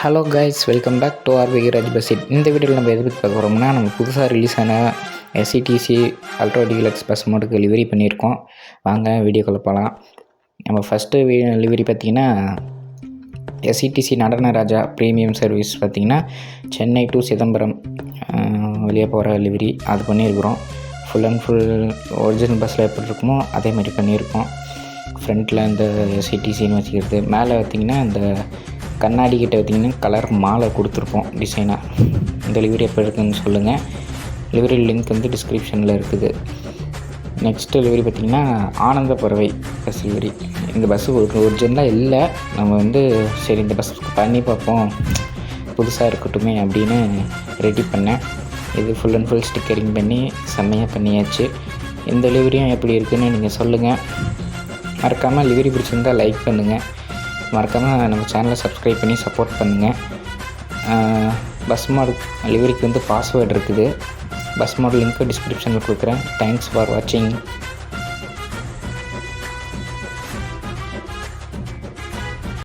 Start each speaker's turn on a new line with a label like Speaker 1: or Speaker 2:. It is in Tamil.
Speaker 1: Hello guys, welcome back to Arviki Raj பஸ்ஸிட். இந்த வீடியோவில் நம்ம எதை பற்றி பார்க்க போகிறோம்னா, நம்ம புதுசாக ரிலீஸ் ஆன எஸ்இடிசி அல்ட்ரா டீலக்ஸ் பஸ் மோடுக்கு டெலிவரி பண்ணியிருக்கோம். வாங்க வீடியோக்குள்ளே போகலாம். நம்ம ஃபஸ்ட்டு டெலிவரி பார்த்திங்கன்னா எஸ்இடிசி நடனராஜா ப்ரீமியம் சர்வீஸ் பார்த்திங்கன்னா சென்னை டு சிதம்பரம் வெளியே போகிற டெலிவரி அது பண்ணியிருக்கிறோம். ஃபுல் அண்ட் ஃபுல் ஒரிஜினல் பஸ்ஸில் எப்படி இருக்குமோ அதே மாதிரி பண்ணியிருக்கோம். ஃப்ரண்ட்டில் இந்த எஸ்இடிசின்னு வச்சுக்கிறது, மேலே பார்த்திங்கன்னா இந்த கண்ணாடி கிட்ட பார்த்திங்கன்னா கலர் மாலை கொடுத்துருப்போம் டிசைனாக. டெலிவரி எப்போ இருக்குதுன்னு சொல்லுங்கள். டெலிவரி லிங்க் வந்து டிஸ்கிரிப்ஷனில் இருக்குது. நெக்ஸ்ட் டெலிவரி பார்த்திங்கன்னா ஆனந்த பறவை பஸ் டெலிவரி. இந்த பஸ்ஸு ஒரிஜினலாக இல்லை, நம்ம வந்து சரி இந்த பஸ் பண்ணி பார்ப்போம், புதுசாக இருக்கட்டுமே அப்படின்னு ரெடி பண்ணேன். இது ஃபுல் அண்ட் ஃபுல் ஸ்டிக்கரிங் பண்ணி செம்மையாக பண்ணியாச்சு. இந்த டெலிவரியும் எப்படி இருக்குதுன்னு நீங்கள் சொல்லுங்கள். மறக்காமல் டெலிவரி பிடிச்சிருந்தால் லைக் பண்ணுங்கள். மறக்காமல் நம்ம சேனலை சப்ஸ்கிரைப் பண்ணி சப்போர்ட் பண்ணுங்கள். பஸ் மோடு டெலிவரிக்கு வந்து பாஸ்வேர்டு இருக்குது. பஸ் மோடு லிங்க்கு டிஸ்கிரிப்ஷனில் கொடுக்குறேன். தேங்க்ஸ் ஃபார் வாட்சிங்.